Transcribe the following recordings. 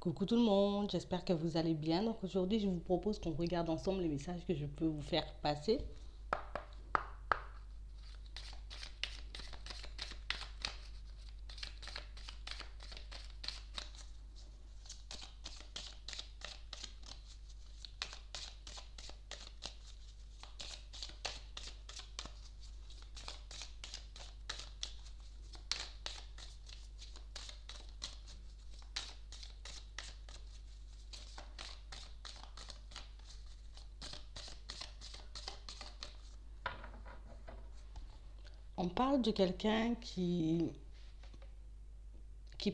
Coucou tout le monde, j'espère que vous allez bien. Donc aujourd'hui, je vous propose qu'on regarde ensemble les messages que je peux vous faire passer. On parle de quelqu'un qui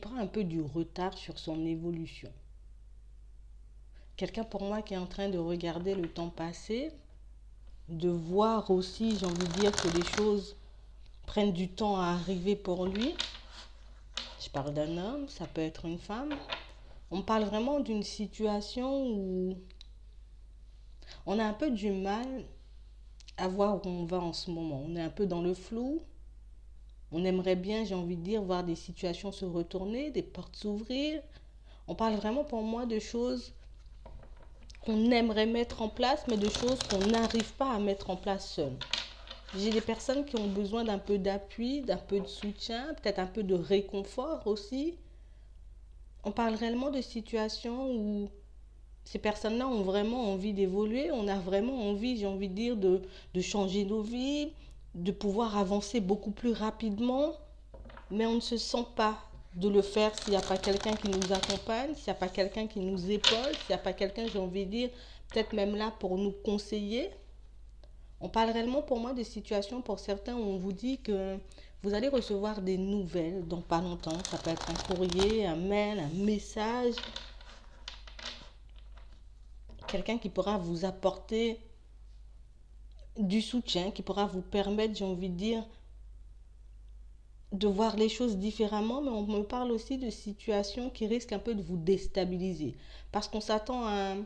prend un peu du retard sur son évolution. Quelqu'un pour moi qui est en train de regarder le temps passé, de voir aussi, j'ai envie de dire, que les choses prennent du temps à arriver pour lui. Je parle d'un homme, ça peut être une femme. On parle vraiment d'une situation où on a un peu du mal à voir où on va en ce moment. On est un peu dans le flou. On aimerait bien, j'ai envie de dire, voir des situations se retourner, des portes s'ouvrir. On parle vraiment pour moi de choses qu'on aimerait mettre en place, mais de choses qu'on n'arrive pas à mettre en place seul. J'ai des personnes qui ont besoin d'un peu d'appui, d'un peu de soutien, peut-être un peu de réconfort aussi. On parle réellement de situations où ces personnes-là ont vraiment envie d'évoluer, on a vraiment envie, j'ai envie de dire, de changer nos vies, de pouvoir avancer beaucoup plus rapidement, mais on ne se sent pas de le faire s'il n'y a pas quelqu'un qui nous accompagne, s'il n'y a pas quelqu'un qui nous épaule, s'il n'y a pas quelqu'un, j'ai envie de dire, peut-être même là pour nous conseiller. On parle réellement pour moi de situations pour certains où on vous dit que vous allez recevoir des nouvelles dans pas longtemps. Ça peut être un courrier, un mail, un message. Quelqu'un qui pourra vous apporter du soutien, qui pourra vous permettre, j'ai envie de dire, de voir les choses différemment, mais on me parle aussi de situations qui risquent un peu de vous déstabiliser. Parce qu'on s'attend à un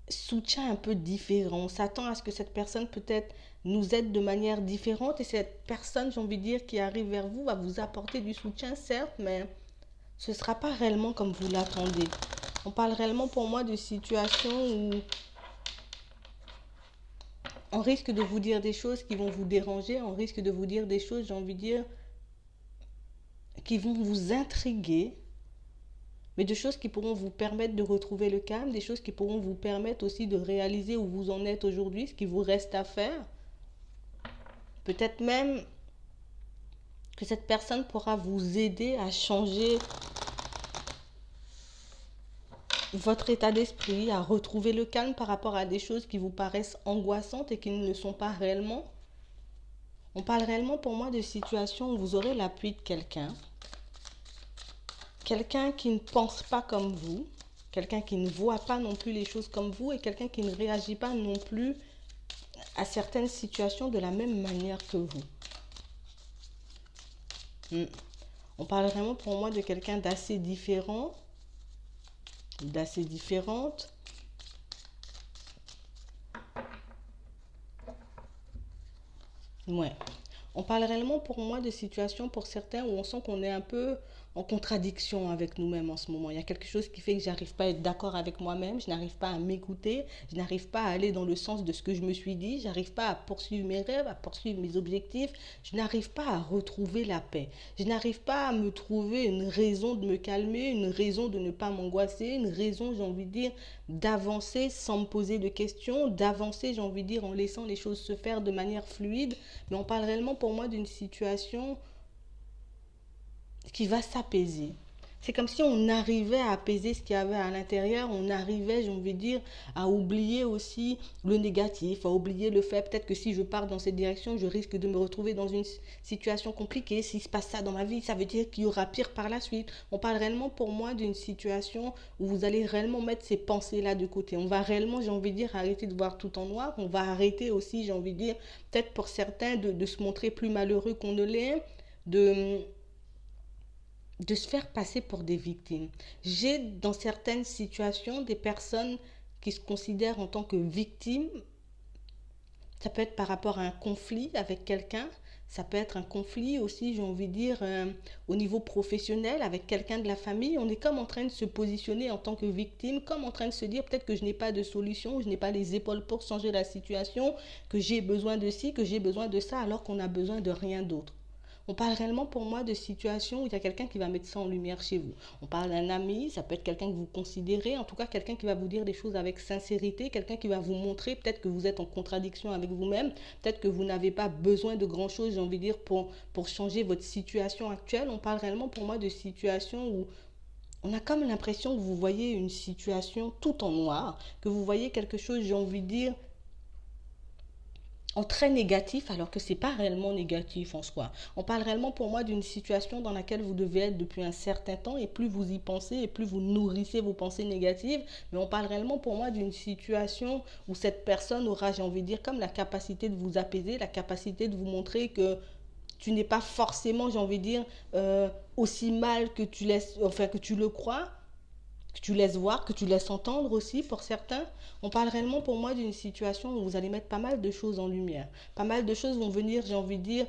soutien un peu différent. On s'attend à ce que cette personne peut-être nous aide de manière différente et cette personne, j'ai envie de dire, qui arrive vers vous va vous apporter du soutien, certes, mais ce ne sera pas réellement comme vous l'attendez. On parle réellement pour moi de situations où on risque de vous dire des choses qui vont vous déranger, on risque de vous dire des choses, j'ai envie de dire, qui vont vous intriguer, mais des choses qui pourront vous permettre de retrouver le calme, des choses qui pourront vous permettre aussi de réaliser où vous en êtes aujourd'hui, ce qui vous reste à faire. Peut-être même que cette personne pourra vous aider à changer votre état d'esprit, à retrouver le calme par rapport à des choses qui vous paraissent angoissantes et qui ne le sont pas réellement. On parle réellement pour moi de situations où vous aurez l'appui de quelqu'un, quelqu'un qui ne pense pas comme vous, quelqu'un qui ne voit pas non plus les choses comme vous et quelqu'un qui ne réagit pas non plus à certaines situations de la même manière que vous. On parle vraiment pour moi de quelqu'un d'assez différent, d'assez différente. Ouais. On parle réellement pour moi de situations pour certains où on sent qu'on est un peu en contradiction avec nous-mêmes en ce moment. Il y a quelque chose qui fait que j'arrive pas à être d'accord avec moi-même, je n'arrive pas à m'écouter, je n'arrive pas à aller dans le sens de ce que je me suis dit, j'arrive pas à poursuivre mes rêves, à poursuivre mes objectifs, je n'arrive pas à retrouver la paix. Je n'arrive pas à me trouver une raison de me calmer, une raison de ne pas m'angoisser, une raison, j'ai envie de dire, d'avancer sans me poser de questions, d'avancer, j'ai envie de dire, en laissant les choses se faire de manière fluide. Mais on parle réellement pour moi d'une situation qui va s'apaiser. C'est comme si on arrivait à apaiser ce qu'il y avait à l'intérieur, on arrivait, j'ai envie de dire, à oublier aussi le négatif, à oublier le fait peut-être que si je pars dans cette direction, je risque de me retrouver dans une situation compliquée. S'il se passe ça dans ma vie, ça veut dire qu'il y aura pire par la suite. On parle réellement pour moi d'une situation où vous allez réellement mettre ces pensées-là de côté. On va réellement, j'ai envie de dire, arrêter de voir tout en noir. On va arrêter aussi, j'ai envie de dire, peut-être pour certains, de se montrer plus malheureux qu'on ne l'est, de se faire passer pour des victimes. J'ai dans certaines situations des personnes qui se considèrent en tant que victimes. Ça peut être par rapport à un conflit avec quelqu'un, Ça peut être un conflit aussi, j'ai envie de dire, au niveau professionnel avec quelqu'un de la famille. On est comme en train de se positionner en tant que victime, comme en train de se dire peut-être que je n'ai pas de solution, je n'ai pas les épaules pour changer la situation, que j'ai besoin de ci, que j'ai besoin de ça, alors qu'on a besoin de rien d'autre. On parle réellement pour moi de situations où il y a quelqu'un qui va mettre ça en lumière chez vous. On parle d'un ami, ça peut être quelqu'un que vous considérez, en tout cas quelqu'un qui va vous dire des choses avec sincérité, quelqu'un qui va vous montrer peut-être que vous êtes en contradiction avec vous-même, peut-être que vous n'avez pas besoin de grand-chose, j'ai envie de dire, pour changer votre situation actuelle. On parle réellement pour moi de situations où on a comme l'impression que vous voyez une situation tout en noir, que vous voyez quelque chose, j'ai envie de dire, en très négatif alors que c'est pas réellement négatif en soi. On parle réellement pour moi d'une situation dans laquelle vous devez être depuis un certain temps et plus vous y pensez et plus vous nourrissez vos pensées négatives, mais on parle réellement pour moi d'une situation où cette personne aura, j'ai envie de dire, comme la capacité de vous apaiser, la capacité de vous montrer que tu n'es pas forcément, j'ai envie de dire, aussi mal que tu laisses, enfin que tu le crois, que tu laisses voir, que tu laisses entendre aussi pour certains. On parle réellement pour moi d'une situation où vous allez mettre pas mal de choses en lumière. Pas mal de choses vont venir, j'ai envie de dire,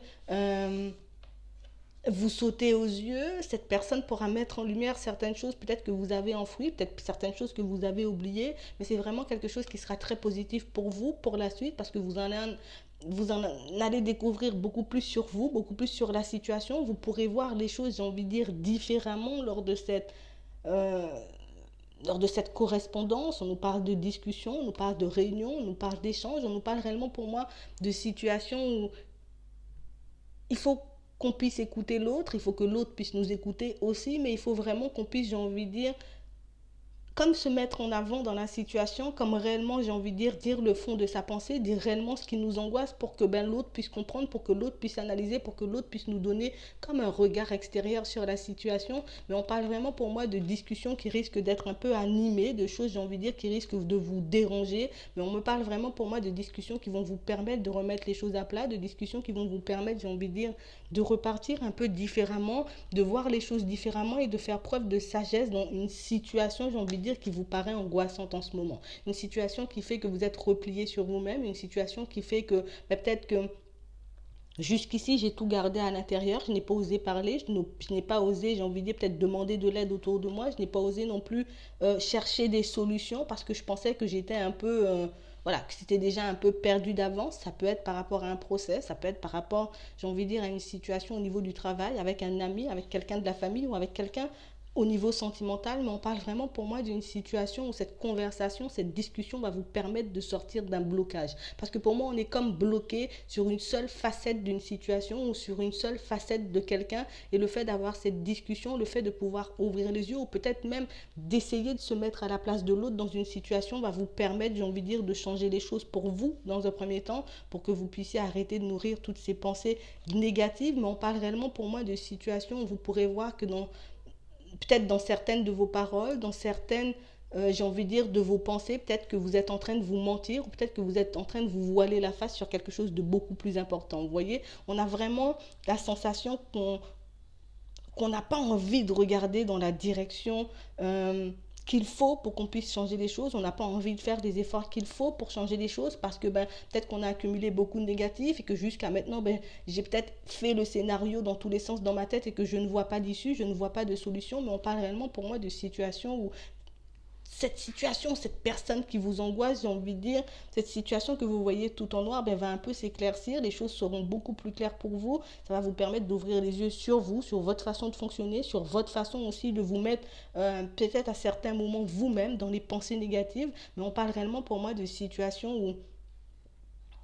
vous sauter aux yeux. Cette personne pourra mettre en lumière certaines choses peut-être que vous avez enfouies, peut-être certaines choses que vous avez oubliées, mais c'est vraiment quelque chose qui sera très positif pour vous, pour la suite, parce que vous en allez découvrir beaucoup plus sur vous, beaucoup plus sur la situation. Vous pourrez voir les choses, j'ai envie de dire, différemment euh, lors de cette correspondance. On nous parle de discussion, on nous parle de réunion, on nous parle d'échange, on nous parle réellement pour moi de situations où il faut qu'on puisse écouter l'autre, il faut que l'autre puisse nous écouter aussi, mais il faut vraiment qu'on puisse, j'ai envie de dire, comme se mettre en avant dans la situation, comme réellement, j'ai envie de dire le fond de sa pensée, dire réellement ce qui nous angoisse pour que l'autre puisse comprendre, pour que l'autre puisse analyser, pour que l'autre puisse nous donner comme un regard extérieur sur la situation. Mais on parle vraiment pour moi de discussions qui risquent d'être un peu animées, de choses, j'ai envie de dire, qui risquent de vous déranger. Mais on me parle vraiment pour moi de discussions qui vont vous permettre de remettre les choses à plat, de discussions qui vont vous permettre, j'ai envie de dire, de repartir un peu différemment, de voir les choses différemment et de faire preuve de sagesse dans une situation, j'ai envie de dire, qui vous paraît angoissante en ce moment. Une situation qui fait que vous êtes replié sur vous-même, une situation qui fait que peut-être que jusqu'ici, j'ai tout gardé à l'intérieur. Je n'ai pas osé parler. Je n'ai pas osé, j'ai envie de dire, peut-être demander de l'aide autour de moi. Je n'ai pas osé non plus chercher des solutions parce que je pensais que j'étais un peu, voilà, que c'était déjà un peu perdu d'avance. Ça peut être par rapport à un procès, ça peut être par rapport, j'ai envie de dire, à une situation au niveau du travail, avec un ami, avec quelqu'un de la famille ou avec quelqu'un au niveau sentimental, mais on parle vraiment pour moi d'une situation où cette conversation, cette discussion va vous permettre de sortir d'un blocage. Parce que pour moi, on est comme bloqué sur une seule facette d'une situation ou sur une seule facette de quelqu'un. Et le fait d'avoir cette discussion, le fait de pouvoir ouvrir les yeux ou peut-être même d'essayer de se mettre à la place de l'autre dans une situation va vous permettre, j'ai envie de dire, de changer les choses pour vous dans un premier temps, pour que vous puissiez arrêter de nourrir toutes ces pensées négatives. Mais on parle réellement pour moi de situations où vous pourrez voir que peut-être dans certaines de vos paroles, dans certaines, j'ai envie de dire, de vos pensées, peut-être que vous êtes en train de vous mentir, ou peut-être que vous êtes en train de vous voiler la face sur quelque chose de beaucoup plus important. Vous voyez, on a vraiment la sensation qu'on n'a pas envie de regarder dans la direction qu'il faut pour qu'on puisse changer les choses. On n'a pas envie de faire des efforts qu'il faut pour changer les choses parce que peut-être qu'on a accumulé beaucoup de négatifs et que jusqu'à maintenant, j'ai peut-être fait le scénario dans tous les sens dans ma tête et que je ne vois pas d'issue, je ne vois pas de solution. Mais on parle réellement pour moi de situations où cette situation, cette personne qui vous angoisse, j'ai envie de dire, cette situation que vous voyez tout en noir, va un peu s'éclaircir, les choses seront beaucoup plus claires pour vous, ça va vous permettre d'ouvrir les yeux sur vous, sur votre façon de fonctionner, sur votre façon aussi de vous mettre peut-être à certains moments vous-même dans les pensées négatives, mais on parle réellement pour moi de situations où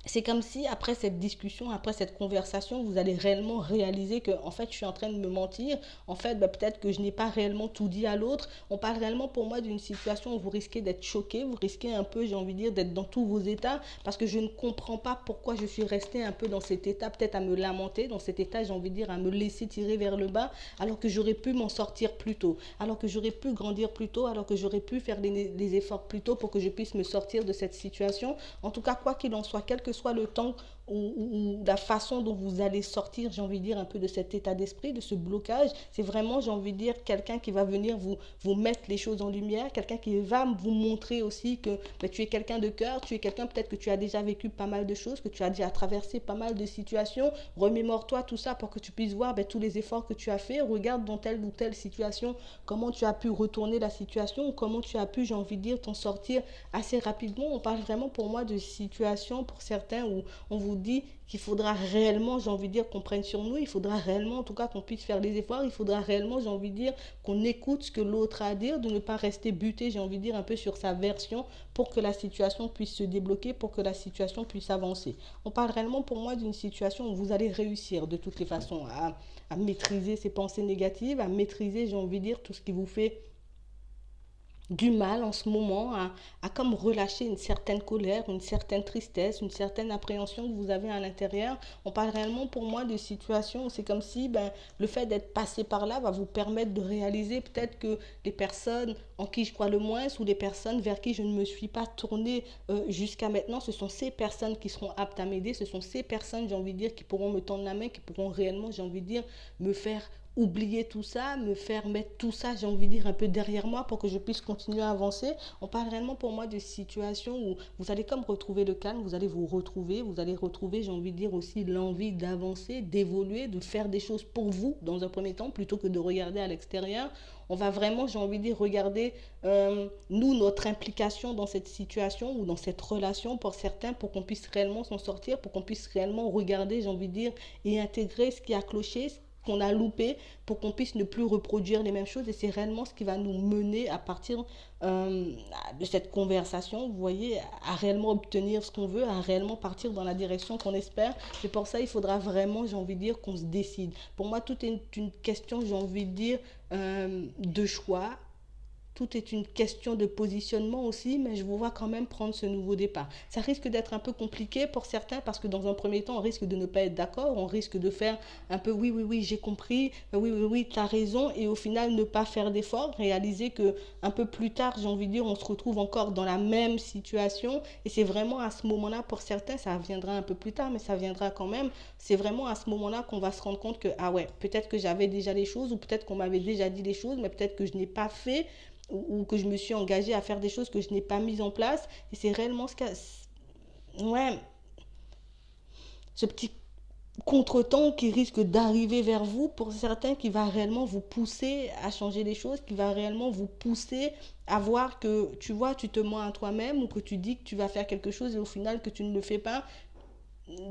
c'est comme si après cette discussion, après cette conversation, vous allez réellement réaliser que en fait je suis en train de me mentir, en fait peut-être que je n'ai pas réellement tout dit à l'autre. On parle réellement pour moi d'une situation où vous risquez d'être choqué, vous risquez un peu, j'ai envie de dire, d'être dans tous vos états parce que je ne comprends pas pourquoi je suis restée un peu dans cet état, peut-être à me lamenter, dans cet état, j'ai envie de dire, à me laisser tirer vers le bas alors que j'aurais pu m'en sortir plus tôt, alors que j'aurais pu grandir plus tôt, alors que j'aurais pu faire des efforts plus tôt pour que je puisse me sortir de cette situation. En tout cas, quoi qu'il en soit, quel que soit le temps ou la façon dont vous allez sortir, j'ai envie de dire, un peu de cet état d'esprit, de ce blocage. C'est vraiment, j'ai envie de dire, quelqu'un qui va venir vous mettre les choses en lumière, quelqu'un qui va vous montrer aussi que ben, tu es quelqu'un de cœur, tu es quelqu'un peut-être que tu as déjà vécu pas mal de choses, que tu as déjà traversé pas mal de situations. Remémore-toi tout ça pour que tu puisses voir ben, tous les efforts que tu as fait. Regarde dans telle ou telle situation comment tu as pu retourner la situation ou comment tu as pu, j'ai envie de dire, t'en sortir assez rapidement. On parle vraiment pour moi de situations pour certains où on vous dit qu'il faudra réellement, j'ai envie de dire, qu'on prenne sur nous, il faudra réellement, en tout cas, qu'on puisse faire des efforts, il faudra réellement, j'ai envie de dire, qu'on écoute ce que l'autre a à dire, de ne pas rester buté, j'ai envie de dire, un peu sur sa version pour que la situation puisse se débloquer, pour que la situation puisse avancer. On parle réellement pour moi d'une situation où vous allez réussir de toutes les façons à maîtriser ces pensées négatives, à maîtriser, j'ai envie de dire, tout ce qui vous fait du mal en ce moment à comme relâcher une certaine colère, une certaine tristesse, une certaine appréhension que vous avez à l'intérieur. On parle réellement pour moi de situations où c'est comme si ben, le fait d'être passé par là va vous permettre de réaliser peut-être que les personnes en qui je crois le moins ou les personnes vers qui je ne me suis pas tournée jusqu'à maintenant, ce sont ces personnes qui seront aptes à m'aider, ce sont ces personnes, j'ai envie de dire, qui pourront me tendre la main, qui pourront réellement, j'ai envie de dire, me faire oublier tout ça, me faire mettre tout ça, j'ai envie de dire, un peu derrière moi pour que je puisse continuer à avancer. On parle réellement pour moi de situations où vous allez comme retrouver le calme, vous allez vous retrouver, vous allez retrouver, j'ai envie de dire aussi, l'envie d'avancer, d'évoluer, de faire des choses pour vous dans un premier temps plutôt que de regarder à l'extérieur. On va vraiment, j'ai envie de dire, regarder nous, notre implication dans cette situation ou dans cette relation pour certains, pour qu'on puisse réellement s'en sortir, pour qu'on puisse réellement regarder, j'ai envie de dire, et intégrer ce qui a cloché, qu'on a loupé pour qu'on puisse ne plus reproduire les mêmes choses et c'est réellement ce qui va nous mener à partir de cette conversation, vous voyez, à réellement obtenir ce qu'on veut, à réellement partir dans la direction qu'on espère. Et pour ça, il faudra vraiment, j'ai envie de dire, qu'on se décide. Pour moi, tout est une question, j'ai envie de dire, de choix. Tout est une question de positionnement aussi, mais je vous vois quand même prendre ce nouveau départ. Ça risque d'être un peu compliqué pour certains parce que dans un premier temps, on risque de ne pas être d'accord, on risque de faire un peu oui, oui, oui, j'ai compris, oui, oui, oui, tu as raison, et au final ne pas faire d'efforts, réaliser que un peu plus tard, j'ai envie de dire, on se retrouve encore dans la même situation, et c'est vraiment à ce moment-là, pour certains, ça viendra un peu plus tard, mais ça viendra quand même, c'est vraiment à ce moment-là qu'on va se rendre compte que, ah ouais, peut-être que j'avais déjà les choses, ou peut-être qu'on m'avait déjà dit les choses, mais peut-être que je n'ai pas fait ou que je me suis engagée à faire des choses que je n'ai pas mises en place. Et c'est réellement ce qu'a... Ouais, ce petit contretemps qui risque d'arriver vers vous pour certains qui va réellement vous pousser à changer les choses, qui va réellement vous pousser à voir que tu vois, tu te mens à toi-même ou que tu dis que tu vas faire quelque chose et au final que tu ne le fais pas.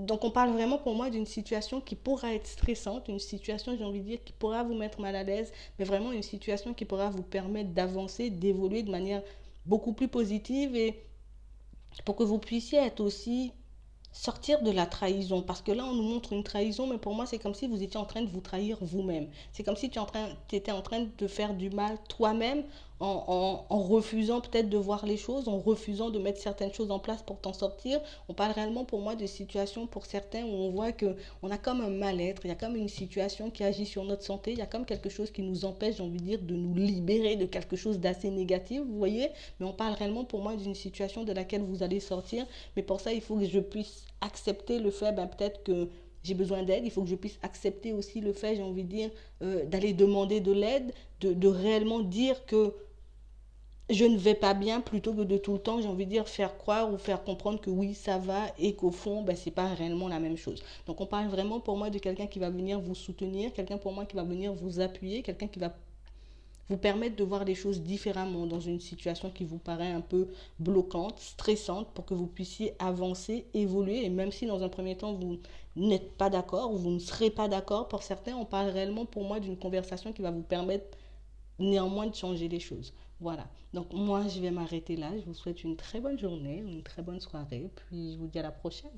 Donc on parle vraiment pour moi d'une situation qui pourra être stressante, une situation, j'ai envie de dire, qui pourra vous mettre mal à l'aise, mais vraiment une situation qui pourra vous permettre d'avancer, d'évoluer de manière beaucoup plus positive et pour que vous puissiez être aussi sortir de la trahison. Parce que là, on nous montre une trahison, mais pour moi, c'est comme si vous étiez en train de vous trahir vous-même. C'est comme si tu étais en train de te faire du mal toi-même en refusant peut-être de voir les choses, en refusant de mettre certaines choses en place pour t'en sortir. On parle réellement pour moi de situations pour certains où on voit que on a comme un mal-être, il y a comme une situation qui agit sur notre santé, il y a comme quelque chose qui nous empêche, j'ai envie de dire, de nous libérer de quelque chose d'assez négatif, vous voyez. Mais on parle réellement pour moi d'une situation de laquelle vous allez sortir. Mais pour ça, il faut que je puisse accepter le fait, ben, peut-être que j'ai besoin d'aide, il faut que je puisse accepter aussi le fait, j'ai envie de dire, d'aller demander de l'aide, de réellement dire que je ne vais pas bien plutôt que de tout le temps, j'ai envie de dire, faire croire ou faire comprendre que oui, ça va et qu'au fond, ben, c'est pas réellement la même chose. Donc on parle vraiment pour moi de quelqu'un qui va venir vous soutenir, quelqu'un pour moi qui va venir vous appuyer, quelqu'un qui va vous permettre de voir les choses différemment dans une situation qui vous paraît un peu bloquante, stressante, pour que vous puissiez avancer, évoluer. Et même si dans un premier temps, vous n'êtes pas d'accord ou vous ne serez pas d'accord, pour certains, on parle réellement pour moi d'une conversation qui va vous permettre néanmoins de changer les choses. Voilà. Donc moi, je vais m'arrêter là. Je vous souhaite une très bonne journée, une très bonne soirée. Puis je vous dis à la prochaine.